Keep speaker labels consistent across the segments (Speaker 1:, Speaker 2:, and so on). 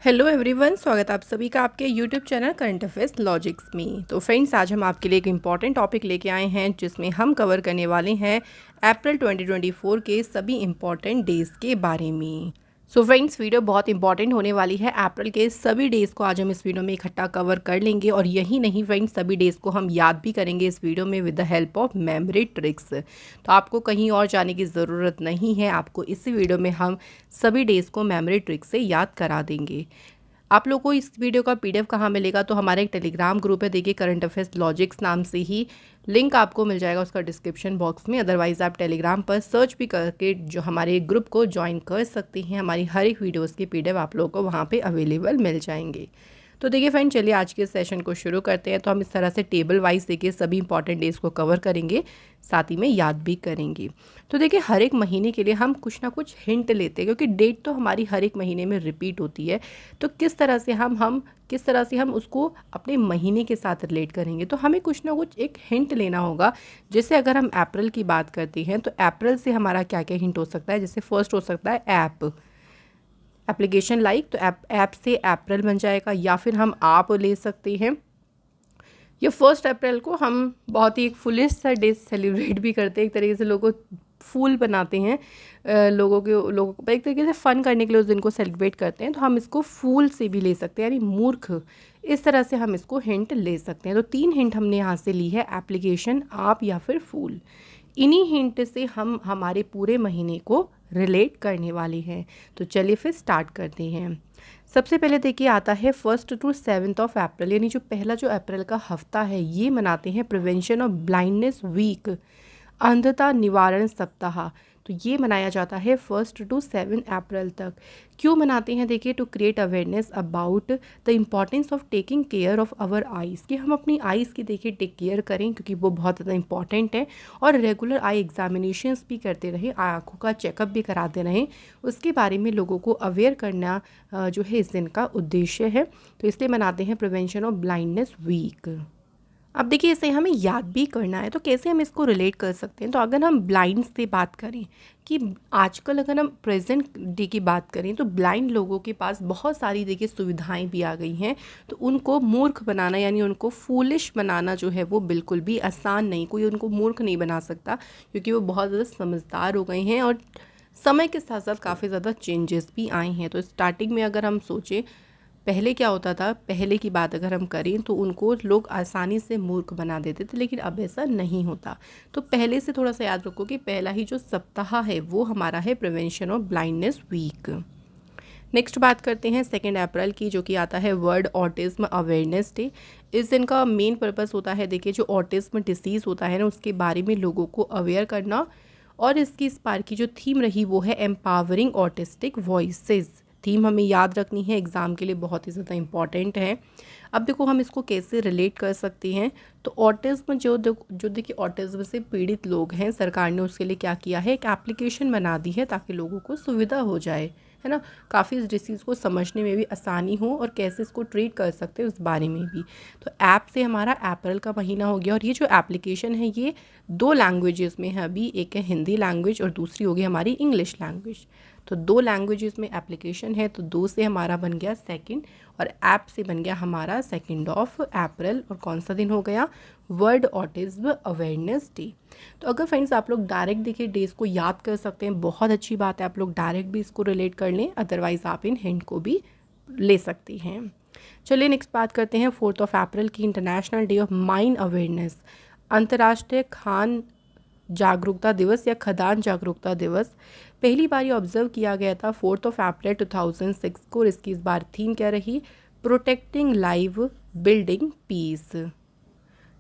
Speaker 1: Hello everyone, स्वागत है आप सभी का आपके YouTube channel current affairs logics में। तो फ्रेंड्स, आज हम आपके लिए एक इम्पॉर्टेंट टॉपिक लेके आए हैं जिसमें हम कवर करने वाले हैं अप्रैल 2024 के सभी इम्पॉर्टेंट डेज़ के बारे में। सो फ्रेंड्स, वीडियो बहुत इंपॉर्टेंट होने वाली है। अप्रैल के सभी डेज़ को आज हम इस वीडियो में इकट्ठा कवर कर लेंगे और यही नहीं फ्रेंड्स, सभी डेज़ को हम याद भी करेंगे इस वीडियो में with the help of memory tricks. तो आपको कहीं और जाने की ज़रूरत नहीं है, आपको इसी वीडियो में हम सभी डेज़ को मेमोरी ट्रिक्स से याद करा देंगे। आप लोग को इस वीडियो का पीडीएफ कहाँ मिलेगा? तो हमारा एक टेलीग्राम ग्रुप है, देखिए करंट अफेयर्स लॉजिक्स नाम से ही लिंक आपको मिल जाएगा उसका डिस्क्रिप्शन बॉक्स में। अदरवाइज़ आप टेलीग्राम पर सर्च भी करके जो हमारे ग्रुप को ज्वाइन कर सकते हैं। हमारी हर एक वीडियोस के पीडीएफ आप लोगों को वहाँ पे अवेलेबल मिल जाएंगे। तो देखिए फ्रेंड, चलिए आज के सेशन को शुरू करते हैं। तो हम इस तरह से टेबल वाइज देखिए सभी इंपॉर्टेंट डेज़ को कवर करेंगे, साथ ही में याद भी करेंगे। तो देखिए हर एक महीने के लिए हम कुछ ना कुछ हिंट लेते हैं, क्योंकि डेट तो हमारी हर एक महीने में रिपीट होती है। तो किस तरह से हम उसको अपने महीने के साथ रिलेट करेंगे, तो हमें कुछ ना कुछ एक हिंट लेना होगा। जैसे अगर हम अप्रैल की बात करते हैं तो अप्रैल से हमारा क्या क्या हिंट हो सकता है। जैसे फर्स्ट हो सकता है ऐप, एप्लीकेशन लाइक, तो ऐप से अप्रैल बन जाएगा। या फिर हम आप ले सकते हैं। ये 1 अप्रैल को हम बहुत ही एक फुलिश सा डे सेलिब्रेट भी करते हैं, एक तरीके से लोगों को फूल बनाते हैं। लोगों को एक तरीके से फ़न करने के लिए उस दिन को सेलिब्रेट करते हैं। तो हम इसको फूल से भी ले सकते हैं, यानी मूर्ख। इस तरह से हम इसको हिंट ले सकते हैं। तो 3 हिंट हमने यहाँ से ली है, एप्लीकेशन, आप या फिर फूल। इन्हीं हिंट से हम हमारे पूरे महीने को रिलेट करने वाले हैं। तो चलिए फिर स्टार्ट करते हैं। सबसे पहले देखिए आता है 1 to 7 अप्रैल, यानी जो पहला जो अप्रैल का हफ्ता है ये मनाते हैं प्रिवेंशन ऑफ ब्लाइंडनेस वीक, अंधता निवारण सप्ताह। तो ये मनाया जाता है 1 to 7 अप्रैल तक। क्यों मनाते हैं? देखिए, to create awareness about the importance of taking care of our eyes, कि हम अपनी आइज़ की देखिए टेक केयर करें, क्योंकि वो बहुत ज़्यादा इंपॉर्टेंट है। और रेगुलर आई एग्जामिनेशंस भी करते रहें, आँखों का चेकअप भी कराते रहें, उसके बारे में लोगों को अवेयर करना जो है इस दिन का उद्देश्य है। तो इसलिए मनाते हैं प्रिवेंशन ऑफ ब्लाइंडनेस वीक। अब देखिए इसे हमें याद भी करना है, तो कैसे हम इसको रिलेट कर सकते हैं? तो अगर हम ब्लाइंड से बात करें, कि आजकल अगर हम प्रेजेंट डे की बात करें तो ब्लाइंड लोगों के पास बहुत सारी देखिए सुविधाएं भी आ गई हैं। तो उनको मूर्ख बनाना, यानी उनको फूलिश बनाना जो है वो बिल्कुल भी आसान नहीं। कोई उनको मूर्ख नहीं बना सकता, क्योंकि वो बहुत ज़्यादा समझदार हो गए हैं और समय के साथ साथ काफ़ी ज़्यादा चेंजेस भी आए हैं। तो स्टार्टिंग में अगर हम सोचें, पहले क्या होता था, पहले की बात अगर हम करें तो उनको लोग आसानी से मूर्ख बना देते थे, लेकिन अब ऐसा नहीं होता। तो पहले से थोड़ा सा याद रखो कि पहला ही जो सप्ताह है वो हमारा है prevention of blindness week. Next बात करते हैं 2 अप्रैल की, जो कि आता है वर्ल्ड ऑटिज्म अवेयरनेस डे। इस दिन का मेन पर्पस होता है, देखिए जो ऑटिज्म डिसीज़ होता है ना, उसके बारे में लोगों को अवेयर करना। और इसकी इस बार की जो थीम रही वो है एम्पावरिंग ऑटिस्टिक वॉइसेस। थीम हमें याद रखनी है, एग्ज़ाम के लिए बहुत ही ज़्यादा इंपॉर्टेंट है। अब देखो हम इसको कैसे रिलेट कर सकते हैं। तो ऑटिज्म जो देखिए ऑटिज्म से पीड़ित लोग हैं, सरकार ने उसके लिए क्या किया है, एक एप्लीकेशन बना दी है ताकि लोगों को सुविधा हो जाए, है ना। काफ़ी इस डिसीज़ को समझने में भी आसानी हो और कैसे इसको ट्रीट कर सकते हैं उस बारे में भी। तो ऐप से हमारा अप्रैल का महीना हो गया। और ये जो एप्लीकेशन है ये 2 लैंग्वेजेस में है अभी, एक है हिंदी लैंग्वेज और दूसरी होगी हमारी इंग्लिश लैंग्वेज। तो 2 लैंग्वेजेस में एप्लीकेशन है, तो 2 से हमारा बन गया 2 और ऐप से बन गया हमारा 2 अप्रैल। और कौन सा दिन हो गया? World autism awareness day. तो अगर फ्रेंड्स आप लोग डायरेक्ट देखिए डेज़ को याद कर सकते हैं, बहुत अच्छी बात है, आप लोग डायरेक्ट भी इसको रिलेट कर लें, अदरवाइज़ आप इन हिंट को भी ले सकती हैं। चलिए नेक्स्ट बात करते हैं 4 अप्रैल की, international day of mine awareness, अंतर्राष्ट्रीय खान जागरूकता दिवस या खदान जागरूकता दिवस। पहली बार ये ऑब्जर्व किया गया था 4 अप्रैल 2006 को। और इसकी इस बार थीम क्या रही? Protecting life building peace.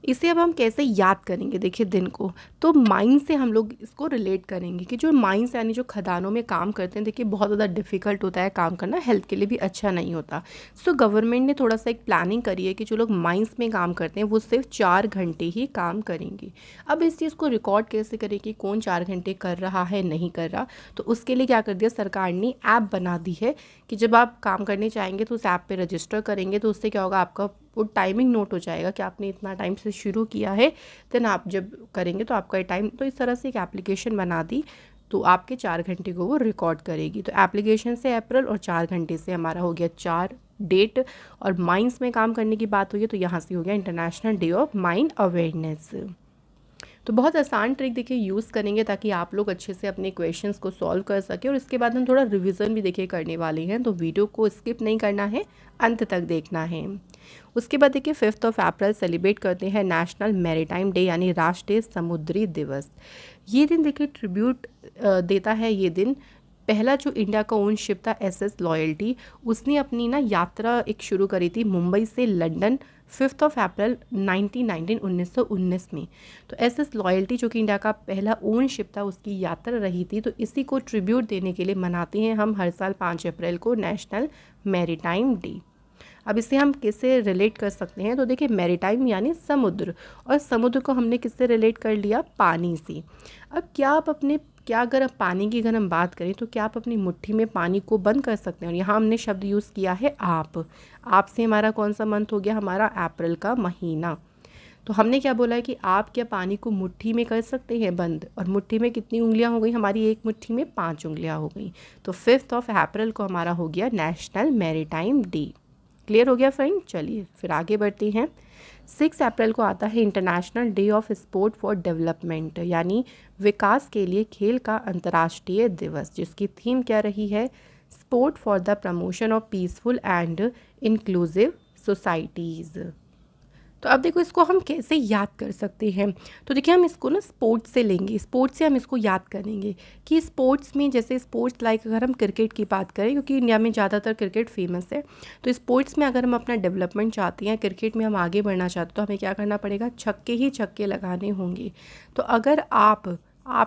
Speaker 1: इसे अब हम कैसे याद करेंगे देखिए दिन को, तो माइन से हम लोग इसको रिलेट करेंगे कि जो माइंस यानी जो खदानों में काम करते हैं, देखिए बहुत ज़्यादा डिफिकल्ट होता है काम करना, हेल्थ के लिए भी अच्छा नहीं होता। सो गवर्नमेंट ने थोड़ा सा एक प्लानिंग करी है कि जो लोग माइंस में काम करते हैं वो सिर्फ 4 घंटे ही काम करेंगे। अब इस चीज़ को रिकॉर्ड कैसे करें कि कौन 4 घंटे कर रहा है नहीं कर रहा, तो उसके लिए क्या कर दिया सरकार ने, ऐप बना दी है कि जब आप काम करने चाहेंगे तो उस ऐप पर रजिस्टर करेंगे, तो उससे क्या होगा, आपका वो टाइमिंग नोट हो जाएगा कि आपने इतना टाइम से शुरू किया है, देन आप जब करेंगे तो आपका टाइम। तो इस तरह से एक एप्लीकेशन बना दी तो आपके 4 घंटे को वो रिकॉर्ड करेगी। तो एप्लीकेशन से अप्रैल और 4 घंटे से हमारा हो गया 4 डेट। और माइंस में काम करने की बात हुई है तो यहाँ से हो गया international day of mind awareness. तो बहुत आसान ट्रिक देखिए यूज़ करेंगे ताकि आप लोग अच्छे से अपने क्वेश्चंस को सॉल्व कर सकें। और इसके बाद हम थोड़ा रिवीजन भी देखिए करने वाले हैं, तो वीडियो को स्किप नहीं करना है, अंत तक देखना है। उसके बाद देखिए 5 अप्रैल सेलिब्रेट करते हैं नेशनल मैरीटाइम डे यानी राष्ट्रीय समुद्री दिवस। ये दिन देखिए ट्रिब्यूट देता है ये दिन पहला जो इंडिया का ओन शिप था एसएस लॉयल्टी, उसने अपनी ना यात्रा एक शुरू करी थी मुंबई से लंदन 5 अप्रैल 1919 में। तो एसएस लॉयल्टी जो कि इंडिया का पहला ओन शिप था उसकी यात्रा रही थी। तो इसी को ट्रिब्यूट देने के लिए मनाते हैं हम हर साल 5 अप्रैल को नेशनल मैरीटाइम डे। अब इसे हम किससे रिलेट कर सकते हैं, तो देखिए मैरीटाइम यानी समुद्र, और समुद्र को हमने किससे रिलेट कर लिया, पानी से। अब अगर आप पानी की अगर हम बात करें तो क्या आप अपनी मुट्ठी में पानी को बंद कर सकते हैं। और यहाँ हमने शब्द यूज़ किया है आप से हमारा कौन सा मंथ हो गया, हमारा अप्रैल का महीना। तो हमने क्या बोला है कि आप क्या पानी को मुट्ठी में कर सकते हैं बंद, और मुट्ठी में कितनी उंगलियां हो गई हमारी, एक मुट्ठी में 5 उंगलियां हो गई। तो 5 अप्रैल को हमारा हो गया नेशनल मैरीटाइम डे। क्लियर हो गया फ्रेंड। चलिए फिर आगे बढ़ते हैं। 6 अप्रैल को आता है international day of sport for development यानी विकास के लिए खेल का अंतर्राष्ट्रीय दिवस, जिसकी थीम क्या रही है, sport for the promotion of peaceful and inclusive societies. तो अब देखो इसको हम कैसे याद कर सकते हैं। तो देखिए हम इसको ना स्पोर्ट्स से लेंगे, स्पोर्ट्स से हम इसको याद करेंगे कि स्पोर्ट्स में जैसे स्पोर्ट्स लाइक अगर हम क्रिकेट की बात करें, क्योंकि इंडिया में ज़्यादातर क्रिकेट फेमस है, तो स्पोर्ट्स में अगर हम अपना डेवलपमेंट चाहते हैं, क्रिकेट में हम आगे बढ़ना चाहते हैं, तो हमें क्या करना पड़ेगा, छक्के ही छक्के लगाने होंगे। तो अगर आप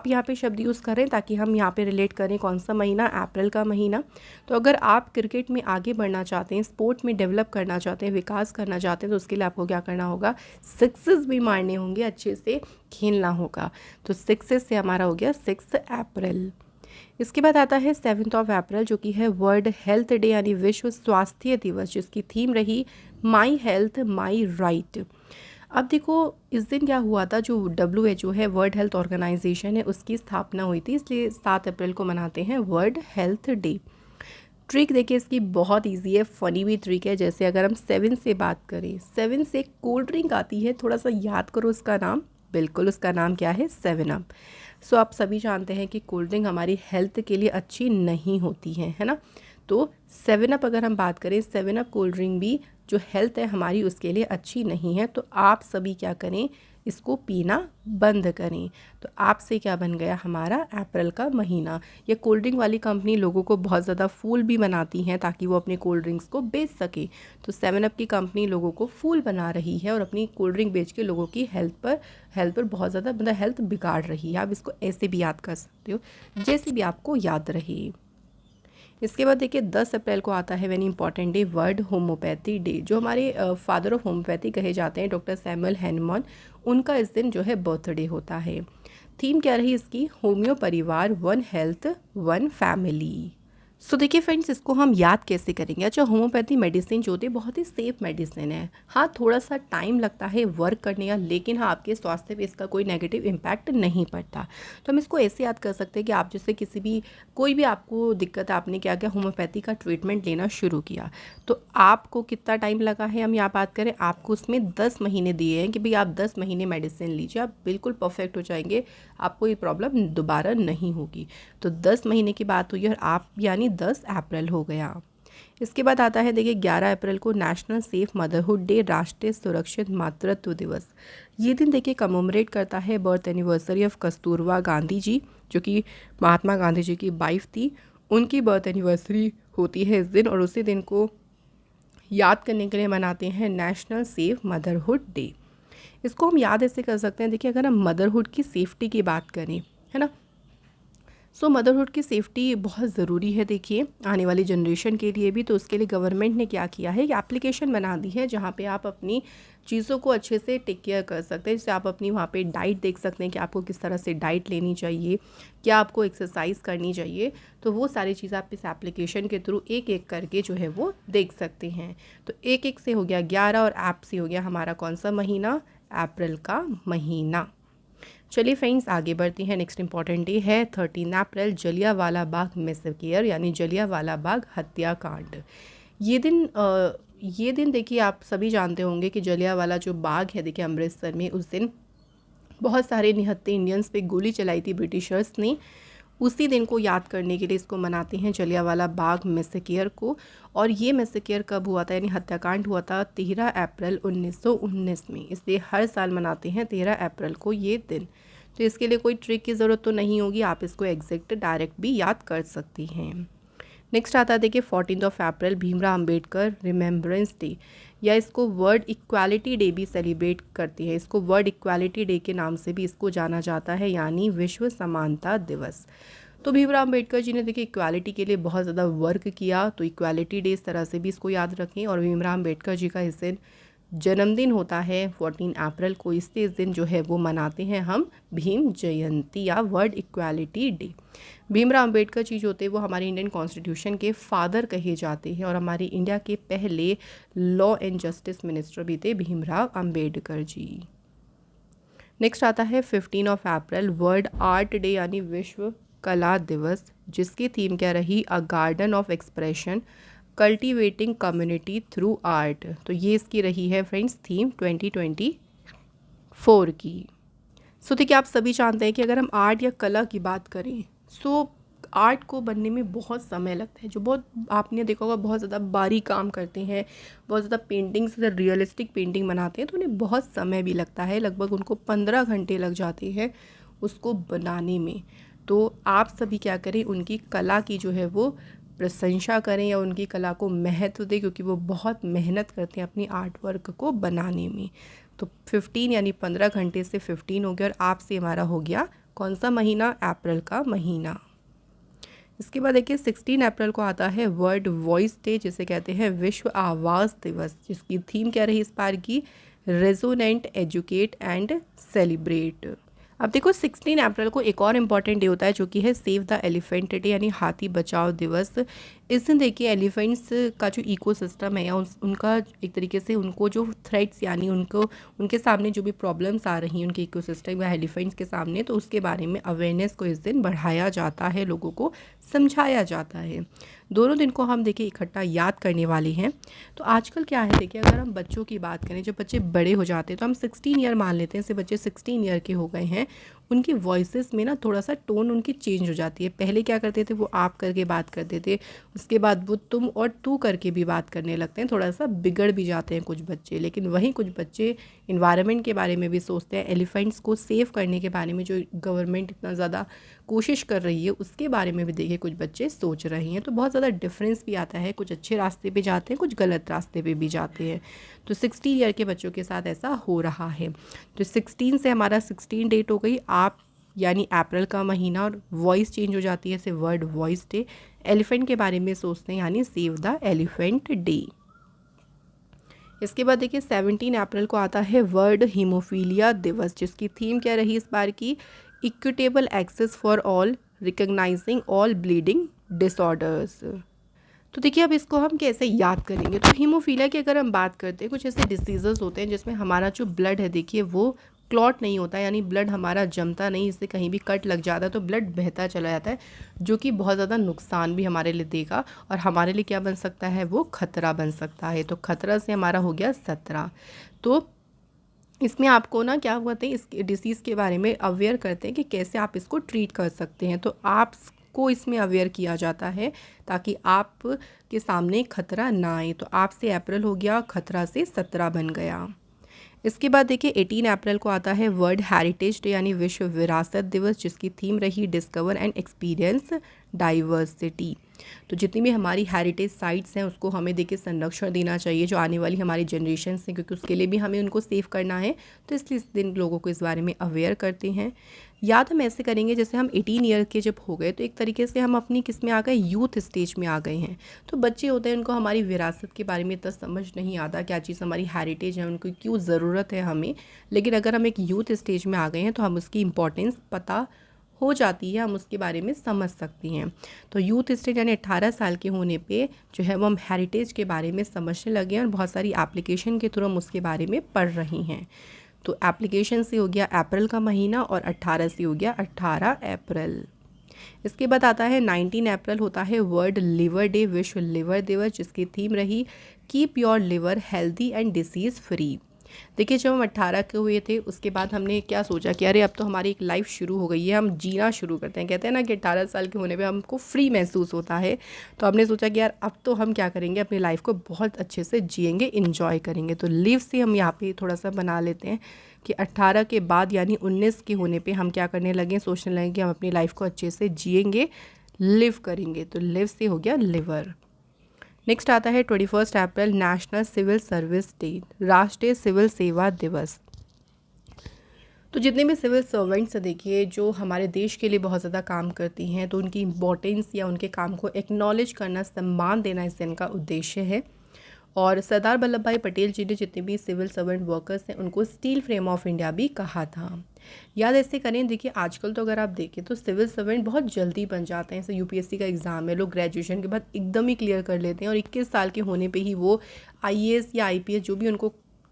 Speaker 1: यहाँ पे शब्द यूज़ करें ताकि हम यहाँ पे रिलेट करें कौन सा महीना, अप्रैल का महीना। तो अगर आप क्रिकेट में आगे बढ़ना चाहते हैं, स्पोर्ट में डेवलप करना चाहते हैं, विकास करना चाहते हैं, तो उसके लिए आपको क्या करना होगा, सिक्सेस भी मारने होंगे, अच्छे से खेलना होगा। तो सिक्सेस से हमारा हो गया 6 अप्रैल। इसके बाद आता है 7 अप्रैल जो कि है वर्ल्ड हेल्थ डे यानी विश्व स्वास्थ्य दिवस, जिसकी थीम रही माई हेल्थ माई राइट। अब देखो इस दिन क्या हुआ था, जो WHO है, वर्ल्ड हेल्थ ऑर्गेनाइजेशन है, उसकी स्थापना हुई थी, इसलिए 7 अप्रैल को मनाते हैं वर्ल्ड हेल्थ डे। ट्रिक देखिए इसकी बहुत इजी है, फ़नी भी ट्रिक है। जैसे अगर हम 7 से बात करें, 7 से एक कोल्ड ड्रिंक आती है, थोड़ा सा याद करो उसका नाम, बिल्कुल उसका नाम क्या है, 7 अप। सो आप सभी जानते हैं कि कोल्ड ड्रिंक हमारी हेल्थ के लिए अच्छी नहीं होती है ना। तो 7 अप अगर हम बात करें, 7 अप कोल्ड ड्रिंक भी जो हेल्थ है हमारी उसके लिए अच्छी नहीं है। तो आप सभी क्या करें, इसको पीना बंद करें। तो आपसे क्या बन गया, हमारा अप्रैल का महीना। ये कोल्ड ड्रिंक वाली कंपनी लोगों को बहुत ज़्यादा फूल भी बनाती हैं ताकि वो अपने कोल्ड ड्रिंक्स को बेच सके। तो 7 अप की कंपनी लोगों को फूल बना रही है और अपनी कोल्ड ड्रिंक बेच के लोगों की हेल्थ पर बहुत ज़्यादा मतलब हेल्थ बिगाड़ रही है। आप इसको ऐसे भी याद कर सकते हो, जैसे भी आपको याद रहे। इसके बाद देखिए 10 अप्रैल को आता है very important day, world homeopathy day. जो हमारे फादर ऑफ होम्योपैथी कहे जाते हैं डॉक्टर सैमुअल हैनमन, उनका इस दिन जो है बर्थडे होता है। थीम क्या रही इसकी, होम्यो परिवार, वन हेल्थ वन फैमिली। सो देखिए फ्रेंड्स, इसको हम याद कैसे करेंगे। अच्छा, होम्योपैथी मेडिसिन जो होती है बहुत ही सेफ मेडिसिन है। हाँ, थोड़ा सा टाइम लगता है वर्क करने का, लेकिन हाँ आपके स्वास्थ्य पे इसका कोई नेगेटिव इम्पैक्ट नहीं पड़ता। तो हम इसको ऐसे याद कर सकते हैं कि आप जैसे कोई भी आपको दिक्कत है, आपने क्या किया, होम्योपैथी का ट्रीटमेंट लेना शुरू किया, तो आपको कितना टाइम लगा है, हम यहाँ बात करें, आपको उसमें 10 महीने दिए हैं कि भाई आप 10 महीने मेडिसिन लीजिए, आप बिल्कुल परफेक्ट हो जाएंगे, आपको ये प्रॉब्लम दोबारा नहीं होगी। तो 10 महीने की बात हुई और आप यानी 10 अप्रैल हो गया। इसके बाद आता है देखिए 11 अप्रैल को नेशनल सेफ मदरहुड डे, राष्ट्रीय सुरक्षित मातृत्व दिवस। ये दिन देखिए कमोमरेट करता है birth anniversary of Kasturba Gandhi ji, जो कि महात्मा गांधी जी की वाइफ थी, उनकी बर्थ एनिवर्सरी होती है इस दिन, और उसी दिन को याद करने के लिए मनाते हैं नेशनल सेफ मदरहुड डे। इसको हम याद ऐसे कर सकते हैं, देखिए अगर हम मदरहुड की सेफ्टी की बात करें, है ना, सो मदरहुड की सेफ्टी बहुत ज़रूरी है देखिए आने वाली जनरेशन के लिए भी। तो उसके लिए गवर्नमेंट ने क्या किया है, एक एप्लीकेशन बना दी है जहाँ पे आप अपनी चीज़ों को अच्छे से टेक केयर कर सकते हैं। जैसे आप अपनी वहाँ पे डाइट देख सकते हैं कि आपको किस तरह से डाइट लेनी चाहिए, क्या आपको एक्सरसाइज करनी चाहिए, तो वो सारी चीज़ आप इस एप्लीकेशन के थ्रू एक एक करके जो है वो देख सकते हैं। तो एक एक से हो गया 11 और ऐप से हो गया हमारा कौन सा महीना, अप्रैल का महीना। चलिए फ्रेंड्स आगे बढ़ती हैं। नेक्स्ट इंपॉर्टेंट डे है 13 अप्रैल, जलियांवाला बाग मैसेकर यानी जलियांवाला बाग हत्याकांड। ये दिन देखिए आप सभी जानते होंगे कि जलियांवाला जो बाग है देखिए अमृतसर में, उस दिन बहुत सारे निहत्थे इंडियंस पे गोली चलाई थी ब्रिटिशर्स ने। उसी दिन को याद करने के लिए इसको मनाते हैं जलियांवाला बाग मैसेकर को। और ये मैसेकर कब हुआ था यानी हत्याकांड हुआ था 13 अप्रैल 1919 में, इसलिए हर साल मनाते हैं 13 अप्रैल को ये दिन। तो इसके लिए कोई ट्रिक की ज़रूरत तो नहीं होगी, आप इसको एग्जैक्ट डायरेक्ट भी याद कर सकती हैं। नेक्स्ट आता है देखिए 14 अप्रैल, भीमराव अंबेडकर रिमेम्बरेंस डे, या इसको वर्ल्ड इक्वालिटी डे भी सेलिब्रेट करती है। इसको वर्ल्ड इक्वालिटी डे के नाम से भी इसको जाना जाता है, यानी विश्व समानता दिवस। तो भीमराव अंबेडकर जी ने देखिए इक्वालिटी के लिए बहुत ज़्यादा वर्क किया, तो इक्वालिटी डे इस तरह से भी इसको याद रखें। और भीमराव अंबेडकर जी का इस दिन जन्मदिन होता है 14 अप्रैल को, इसलिए इस दिन जो है वो मनाते हैं हम भीम जयंती या world equality day. Bhimrao Ambedkar ji जो थे वो हमारे इंडियन कॉन्स्टिट्यूशन के फादर कहे जाते हैं और हमारी इंडिया के पहले लॉ एंड जस्टिस मिनिस्टर भी थे भीमराव अंबेडकर जी। नेक्स्ट आता है 15 अप्रैल, वर्ल्ड आर्ट डे यानी विश्व कला दिवस, जिसकी थीम क्या रही, a garden of expression cultivating community through art. तो ये इसकी रही है फ्रेंड्स थीम 2024 की। सो देखिए आप सभी जानते हैं कि अगर हम आर्ट या कला की बात करें, सो आर्ट को बनने में बहुत समय लगता है। जो बहुत आपने देखा होगा बहुत ज़्यादा बारीक काम करते हैं, बहुत ज़्यादा पेंटिंग्स रियलिस्टिक पेंटिंग बनाते हैं, तो उन्हें बहुत समय भी लगता है, लगभग उनको 15 घंटे लग जाते हैं उसको बनाने में। तो आप सभी क्या करें, उनकी कला की जो है वो प्रशंसा करें या उनकी कला को महत्व दें, क्योंकि वो बहुत मेहनत करते हैं अपनी आर्ट वर्क को बनाने में। तो 15 यानी 15 घंटे से 15 हो गया, और आपसे हमारा हो गया कौन सा महीना, अप्रैल का महीना। इसके बाद देखिए 16 अप्रैल को आता है वर्ल्ड वॉइस डे, जिसे कहते हैं विश्व आवाज़ दिवस, जिसकी थीम क्या रही इस बार की, रेजोनेंट एजुकेट एंड सेलिब्रेट। अब देखो 16 अप्रैल को एक और इम्पॉर्टेंट डे होता है जो कि है सेव द एलिफेंट डे यानी हाथी बचाओ दिवस। इस दिन देखिए एलिफेंट्स का जो इकोसिस्टम है या उनका एक तरीके से उनको जो थ्रेट्स यानी उनके सामने जो भी प्रॉब्लम्स आ रही हैं उनके इकोसिस्टम या एलिफेंट्स के सामने, तो उसके बारे में अवेयरनेस को इस दिन बढ़ाया जाता है, लोगों को समझाया जाता है। दोनों दिन को हम देखिए इकट्ठा याद करने वाले हैं। तो आजकल क्या है देखिए, अगर हम बच्चों की बात करें, जब बच्चे बड़े हो जाते हैं तो हम 16 ईयर मान लेते हैं, जैसे बच्चे 16 ईयर के हो गए हैं, उनकी वॉइसेस में ना थोड़ा सा टोन उनकी चेंज हो जाती है। पहले क्या करते थे, वो आप करके बात करते थे, उसके बाद वो तुम और तू करके भी बात करने लगते हैं, थोड़ा सा बिगड़ भी जाते हैं कुछ बच्चे। लेकिन वहीं कुछ बच्चे इन्वायरमेंट के बारे में भी सोचते हैं, एलिफेंट्स को सेव करने के बारे में जो गवर्नमेंट इतना ज़्यादा कोशिश कर रही है उसके बारे में भी देखिए कुछ बच्चे सोच रहे हैं। तो बहुत ज़्यादा डिफरेंस भी आता है, कुछ अच्छे रास्ते पे जाते हैं, कुछ गलत रास्ते पे भी जाते हैं। तो 16 ईयर के बच्चों के साथ ऐसा हो रहा है। तो 16 से हमारा 16 डेट हो गई, आप यानी अप्रैल का महीना, और वॉइस चेंज हो जाती है जैसे वर्ल्ड वॉइस डे। एलिफेंट के बारे में सोचते हैं यानी सेव द एलिफेंट डे। इसके बाद देखिए 17 अप्रैल को आता है वर्ल्ड हीमोफीलिया दिवस, जिसकी थीम क्या रही इस बार की, equitable access for all recognising all bleeding disorders. तो देखिए अब इसको हम कैसे याद करेंगे। तो हीमोफीलिया की अगर हम बात करते हैं, कुछ ऐसे डिसीजेस होते हैं जिसमें हमारा जो ब्लड है देखिए वो क्लॉट नहीं होता, यानी ब्लड हमारा जमता नहीं, इससे कहीं भी कट लग जाता है तो ब्लड बहता चला जाता है, जो कि बहुत ज़्यादा नुकसान भी हमारे लिए देगा और हमारे लिए क्या बन सकता है, वो खतरा बन सकता है। तो खतरा से हमारा हो गया 17। तो इसमें आपको ना क्या होते हैं, इस डिसीज़ के बारे में अवेयर करते हैं कि कैसे आप इसको ट्रीट कर सकते हैं। तो आपको इसमें अवेयर किया जाता है ताकि आप के सामने खतरा ना आए। तो आप से अप्रैल हो गया, खतरा से 17 बन गया। इसके बाद देखिए 18 अप्रैल को आता है वर्ल्ड हेरिटेज डे यानी विश्व विरासत दिवस, जिसकी थीम रही डिस्कवर एंड एक्सपीरियंस डाइवर्सिटी। तो जितनी भी हमारी हेरिटेज साइट्स हैं उसको हमें देखिए संरक्षण देना चाहिए, जो आने वाली हमारी जनरेशन हैं, क्योंकि उसके लिए भी हमें उनको सेव करना है। तो इसलिए इस दिन लोगों को इस बारे में अवेयर करते हैं। याद हम ऐसे करेंगे जैसे हम 18 ईयर के जब हो गए तो एक तरीके से हम अपनी किस में आ गए, यूथ स्टेज में आ गए हैं। तो बच्चे होते हैं, उनको हमारी विरासत के बारे में इतना समझ नहीं आता, क्या चीज़ हमारी हेरिटेज है, उनको क्यों ज़रूरत है हमें। लेकिन अगर हम एक यूथ स्टेज में आ गए हैं तो हम उसकी इम्पोर्टेंस पता हो जाती है, हम उसके बारे में समझ सकती हैं। तो यूथ स्टेज यानी 18 साल के होने पे जो है वो हम हेरिटेज के बारे में समझने लगे हैं और बहुत सारी एप्लीकेशन के थ्रू हम उसके बारे में पढ़ रही हैं। तो एप्लीकेशन से हो गया अप्रैल का महीना और 18 से हो गया 18 अप्रैल। इसके बाद आता है 19 अप्रैल होता है वर्ल्ड लिवर डे, विश्व लिवर दिवस, जिसकी थीम रही keep your liver healthy and disease free. देखिए जब हम 18 के हुए थे उसके बाद हमने क्या सोचा कि अरे अब तो हमारी एक लाइफ शुरू हो गई है, हम जीना शुरू करते हैं। कहते हैं ना कि 18 साल के होने पे हमको फ्री महसूस होता है। तो हमने सोचा कि यार अब तो हम क्या करेंगे, अपनी लाइफ को बहुत अच्छे से जिएंगे, इंजॉय करेंगे। तो लिव से हम यहाँ पे थोड़ा सा बना लेते हैं कि 18 के बाद यानी 19 के होने पे हम क्या करने लगे, सोचने लगे कि हम अपनी लाइफ को अच्छे से जिएंगे, लिव करेंगे। तो लिव से हो गया लिवर। नेक्स्ट आता है 21 अप्रैल नेशनल सिविल सर्विस डे, राष्ट्रीय सिविल सेवा दिवस। तो जितने भी सिविल सर्वेंट्स देखिए जो हमारे देश के लिए बहुत ज़्यादा काम करती हैं, तो उनकी इम्पोर्टेंस या उनके काम को एक्नॉलेज करना, सम्मान देना इस दिन का उद्देश्य है। और सरदार वल्लभ भाई पटेल जी ने जितने भी सिविल सर्वेंट वर्कर्स हैं उनको स्टील फ्रेम ऑफ इंडिया भी कहा था। याद ऐसे करें, देखिए आजकल तो अगर आप देखें तो सिविल सर्वेंट बहुत जल्दी बन जाते हैं। जैसे यूपीएससी का एग्ज़ाम है, लोग ग्रेजुएशन के बाद एकदम ही क्लियर कर लेते हैं और 21 साल के होने पे ही वो आईएएस या आईपीएस जो भी उनको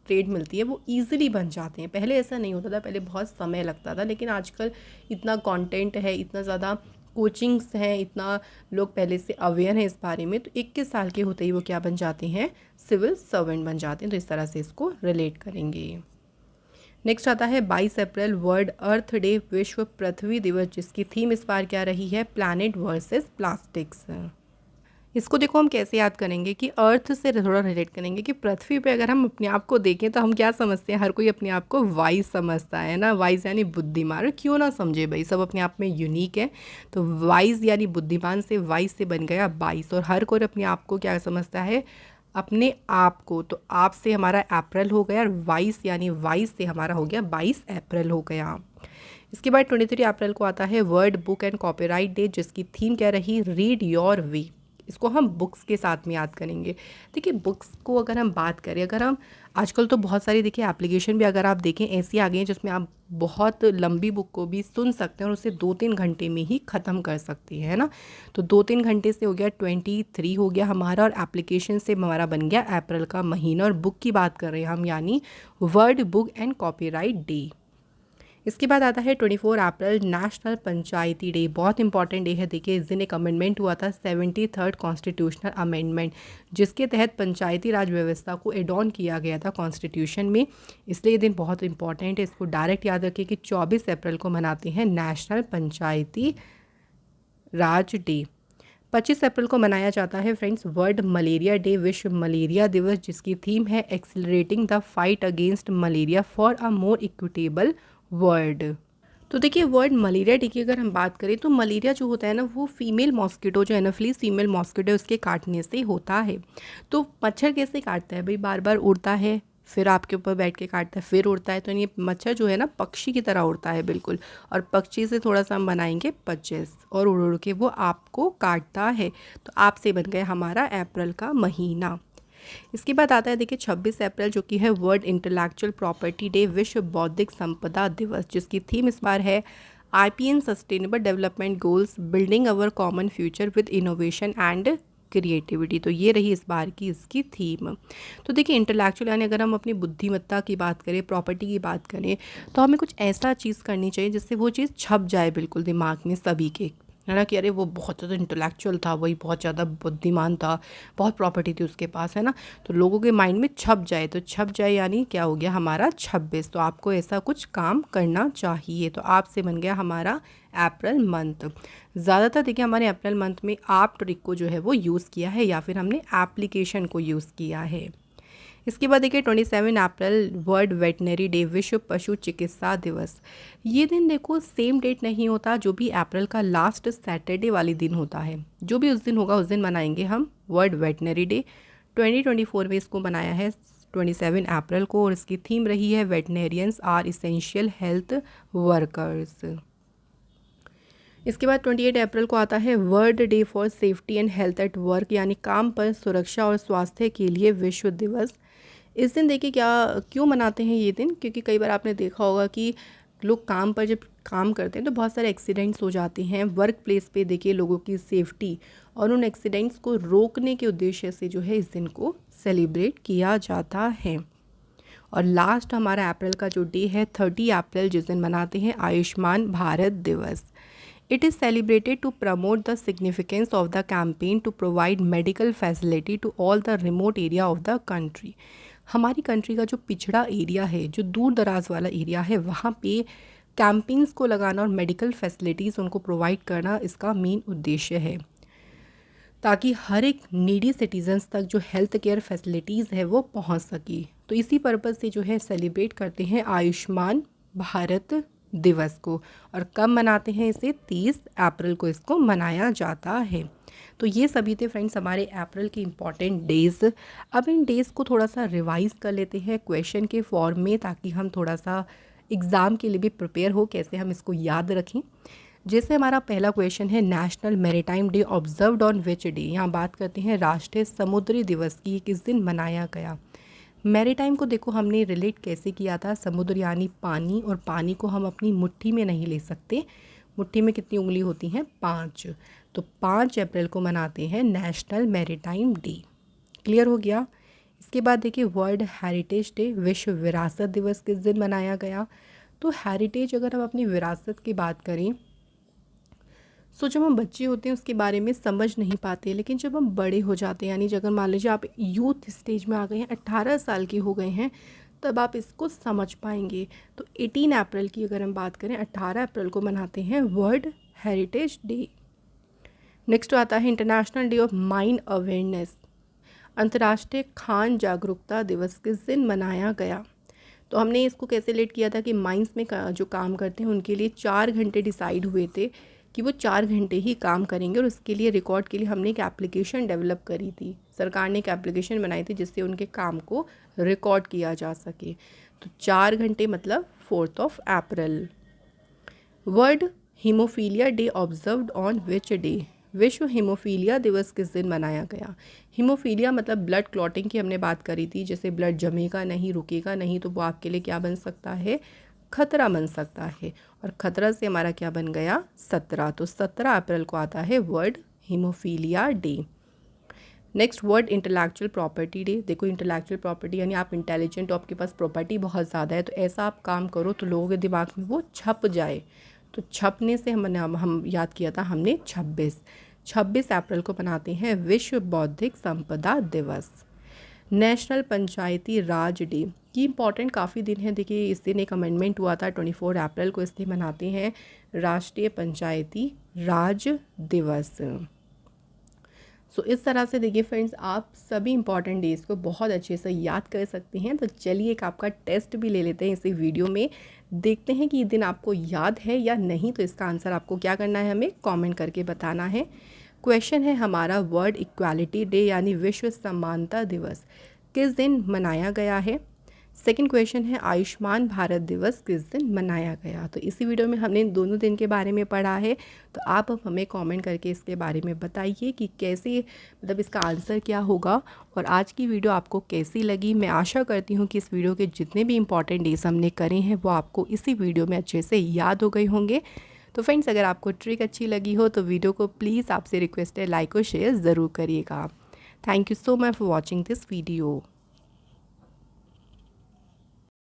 Speaker 1: ट्रेड मिलती है वो ईजिली बन जाते हैं। पहले ऐसा नहीं होता था, पहले बहुत समय लगता था, लेकिन आजकल इतना कंटेंट है, इतना ज़्यादा कोचिंग्स हैं, इतना लोग पहले से अवेयर हैं इस बारे में, तो 21 साल के होते ही वो क्या बन जाते हैं, सिविल सर्वेंट बन जाते हैं। तो इस तरह से इसको रिलेट करेंगे। नेक्स्ट आता है 22 अप्रैल वर्ल्ड अर्थ डे, विश्व पृथ्वी दिवस, जिसकी थीम इस बार क्या रही है, प्लैनेट वर्सेस प्लास्टिक्स। इसको देखो हम कैसे याद करेंगे कि अर्थ से थोड़ा रिलेट करेंगे कि पृथ्वी पे अगर हम अपने आप को देखें तो हम क्या समझते हैं, हर कोई अपने आप को वाइज समझता है ना, वाइज यानी बुद्धिमान। क्यों ना समझे भाई, सब अपने आप में यूनिक है। तो वाइज यानी बुद्धिमान से वाइज से बन गया 22, और हर कोई अपने आप को क्या समझता है, अपने आप को। तो आप से हमारा अप्रैल हो गया और वाइज यानी वाइज से हमारा हो गया 22 अप्रैल हो गया। इसके बाद 23 अप्रैल को आता है world book and copyright day, जिसकी थीम क्या रही, रीड योर वे। इसको हम बुक्स के साथ में याद करेंगे। देखिए बुक्स को अगर हम बात करें, अगर हम आजकल तो बहुत सारी देखिए एप्लीकेशन भी अगर आप देखें ऐसी आ गई हैं जिसमें आप बहुत लंबी बुक को भी सुन सकते हैं और उसे 2-3 घंटे में ही ख़त्म कर सकती है ना। तो 2-3 घंटे से हो गया 23 हो गया हमारा, और एप्लीकेशन से हमारा बन गया अप्रैल का महीना, और बुक की बात कर रहे हैं हम यानी world book and copyright day. इसके बाद आता है 24 अप्रैल नेशनल पंचायती डे, बहुत इंपॉर्टेंट डे है। देखिए इस दिन एक अमेंडमेंट हुआ था, 73rd कॉन्स्टिट्यूशनल अमेंडमेंट, जिसके तहत पंचायती राज व्यवस्था को एड ऑन किया गया था कॉन्स्टिट्यूशन में। इसलिए ये दिन बहुत इंपॉर्टेंट है, इसको डायरेक्ट याद रखिए कि 24 अप्रैल को मनाते हैं नेशनल पंचायती राज डे। 25 अप्रैल को मनाया जाता है फ्रेंड्स वर्ल्ड मलेरिया डे, विश्व मलेरिया दिवस, जिसकी थीम है accelerating the fight against malaria for a more equitable world. तो देखिए वर्ल्ड मलेरिया डे की अगर हम बात करें तो मलेरिया जो होता है ना, वो फीमेल मॉस्किटो जो एनोफिलीज फीमेल मॉस्किटो उसके काटने से होता है। तो मच्छर कैसे काटता है भाई, बार बार उड़ता है, फिर आपके ऊपर बैठ के काटता है, फिर उड़ता है। तो ये मच्छर जो है ना पक्षी की तरह उड़ता है बिल्कुल, और पक्षी से थोड़ा सा हम बनाएंगे 25 और उड़ उड़ के वो आपको काटता है। तो आपसे बन गया हमारा अप्रैल का महीना। इसके बाद आता है देखिए 26 अप्रैल जो कि है वर्ल्ड इंटेलेक्चुअल प्रॉपर्टी डे, विश्व बौद्धिक संपदा दिवस, जिसकी थीम इस बार है IPN sustainable development goals, building our common future with innovation and creativity. तो ये रही इस बार की इसकी थीम। तो देखिए इंटेलेक्चुअल यानी अगर हम अपनी बुद्धिमत्ता की बात करें, प्रॉपर्टी की बात करें, तो हमें कुछ ऐसा चीज़ करनी चाहिए जिससे वो चीज़ छप जाए बिल्कुल दिमाग में सभी के, है ना, कि अरे वो बहुत ज़्यादा इंटेलेक्चुअल था, वही बहुत ज़्यादा बुद्धिमान था, बहुत प्रॉपर्टी थी उसके पास, है ना। तो लोगों के माइंड में छप जाए, तो छप जाए यानी क्या हो गया हमारा 26। तो आपको ऐसा कुछ काम करना चाहिए। तो आपसे बन गया हमारा अप्रैल मंथ। ज़्यादातर देखिए हमारे अप्रैल मंथ में आप ट्रिक को जो है वो यूज़ किया है या फिर हमने एप्लीकेशन को यूज़ किया है। इसके बाद देखिए 27 अप्रैल वर्ल्ड वेटनरी डे, विश्व पशु चिकित्सा दिवस। ये दिन देखो सेम डेट नहीं होता, जो भी अप्रैल का लास्ट सैटरडे वाली दिन होता है, जो भी उस दिन होगा उस दिन मनाएंगे हम वर्ल्ड वेटनरी डे। 2024 में इसको बनाया है 27 अप्रैल को, और इसकी थीम रही है वेटनेरियंस आर इसेंशियल हेल्थ वर्कर्स। इसके बाद 28 अप्रैल को आता है world day for safety and health at work, यानी काम पर सुरक्षा और स्वास्थ्य के लिए विश्व दिवस। इस दिन देखिए क्यों मनाते हैं ये दिन, क्योंकि कई बार आपने देखा होगा कि लोग काम पर जब काम करते हैं तो बहुत सारे एक्सीडेंट्स हो जाते हैं वर्क प्लेस पे। देखिए लोगों की सेफ्टी और उन एक्सीडेंट्स को रोकने के उद्देश्य से जो है इस दिन को सेलिब्रेट किया जाता है। और लास्ट हमारा अप्रैल का जो डे है 30 अप्रैल, जिस दिन मनाते हैं Ayushman Bharat Diwas. It is celebrated to promote the significance of the campaign to provide medical facility to all the remote area of the country. हमारी कंट्री का जो पिछड़ा एरिया है, जो दूर दराज वाला एरिया है, वहाँ पे कैंपेन्स को लगाना और मेडिकल फैसिलिटीज़ उनको प्रोवाइड करना इसका मेन उद्देश्य है, ताकि हर एक नीडी सिटीजन्स तक जो हेल्थ केयर फैसिलिटीज़ है वो पहुंच सके। तो इसी पर्पज़ से जो है सेलिब्रेट करते हैं आयुष्मान भारत दिवस को। और कब मनाते हैं इसे? 30 अप्रैल को इसको मनाया जाता है। तो ये सभी थे फ्रेंड्स हमारे अप्रैल के इम्पॉर्टेंट डेज़। अब इन डेज़ को थोड़ा सा रिवाइज़ कर लेते हैं क्वेश्चन के फॉर्म में, ताकि हम थोड़ा सा एग्ज़ाम के लिए भी प्रिपेयर हो, कैसे हम इसको याद रखें। जैसे हमारा पहला क्वेश्चन है national maritime day observed on which day. यहाँ बात करते हैं राष्ट्रीय समुद्री दिवस की, ये किस दिन मनाया गया। मैरीटाइम को देखो हमने रिलेट कैसे किया था, समुद्र यानी पानी, और पानी को हम अपनी मुट्ठी में नहीं ले सकते। मुट्ठी में कितनी उंगली होती हैं? 5। तो 5 अप्रैल को मनाते हैं नेशनल मैरीटाइम डे। क्लियर हो गया। इसके बाद देखिए वर्ल्ड हेरिटेज डे, विश्व विरासत दिवस किस दिन मनाया गया। तो हेरिटेज, अगर हम अपनी विरासत की बात करें, सो जब हम बच्चे होते हैं उसके बारे में समझ नहीं पाते, लेकिन जब हम बड़े हो जाते हैं, यानी अगर मान लीजिए आप यूथ स्टेज में आ गए हैं, 18 साल के हो गए हैं, तब आप इसको समझ पाएंगे। तो 18 अप्रैल की अगर हम बात करें, 18 अप्रैल को मनाते हैं वर्ल्ड हेरिटेज डे। नेक्स्ट आता है international day of mine awareness, अंतर्राष्ट्रीय खान जागरूकता दिवस किस दिन मनाया गया। तो हमने इसको कैसे लेट किया था कि माइंस में जो काम करते हैं उनके लिए 4 घंटे डिसाइड हुए थे कि वो 4 घंटे ही काम करेंगे, और उसके लिए रिकॉर्ड के लिए हमने एक एप्लीकेशन डेवलप करी थी। सरकार ने एक एप्लीकेशन बनाई थी जिससे उनके काम को रिकॉर्ड किया जा सके। तो 4 घंटे मतलब 4 अप्रैल। World haemophilia day observed on which day. विश्व हीमोफीलिया दिवस किस दिन मनाया गया। हीमोफीलिया मतलब ब्लड क्लॉटिंग की हमने बात करी थी, जैसे ब्लड जमेगा नहीं, रुकेगा नहीं, तो वो आपके लिए क्या बन सकता है? खतरा बन सकता है। और खतरा से हमारा क्या बन गया? 17। तो 17 अप्रैल को आता है world haemophilia day. Next world intellectual property day. देखो इंटेलेक्चुअल प्रॉपर्टी यानी आप इंटेलिजेंट हो, आपके पास प्रॉपर्टी बहुत ज़्यादा है, तो ऐसा आप काम करो तो लोगों के दिमाग में वो छप जाए। तो छपने से हम याद किया था हमने 26 अप्रैल को मनाते हैं विश्व बौद्धिक संपदा दिवस। नेशनल पंचायती राज डे, ये इंपॉर्टेंट काफ़ी दिन है। देखिए इस दिन एक अमेंडमेंट हुआ था, 24 अप्रैल को इसलिए मनाते हैं राष्ट्रीय पंचायती राज दिवस। सो इस तरह से देखिए फ्रेंड्स आप सभी इंपॉर्टेंट डेज़ को बहुत अच्छे से याद कर सकते हैं। तो चलिए एक आपका टेस्ट भी ले लेते हैं इसी वीडियो में, देखते हैं कि ये दिन आपको याद है या नहीं। तो इसका आंसर आपको क्या करना है, हमें कमेंट करके बताना है। क्वेश्चन है हमारा वर्ल्ड इक्वालिटी डे यानी विश्व समानता दिवस किस दिन मनाया गया है। सेकंड क्वेश्चन है आयुष्मान भारत दिवस किस दिन मनाया गया। तो इसी वीडियो में हमने इन दोनों दिन के बारे में पढ़ा है। तो आप अब हमें कमेंट करके इसके बारे में बताइए कि कैसे, मतलब इसका आंसर क्या होगा, और आज की वीडियो आपको कैसी लगी। मैं आशा करती हूँ कि इस वीडियो के जितने भी इंपॉर्टेंट डेज हमने करे हैं वो आपको इसी वीडियो में अच्छे से याद हो गए होंगे। तो फ्रेंड्स अगर आपको ट्रिक अच्छी लगी हो तो वीडियो को प्लीज़ आपसे रिक्वेस्ट है लाइक और शेयर ज़रूर करिएगा। Thank you so much for watching this video.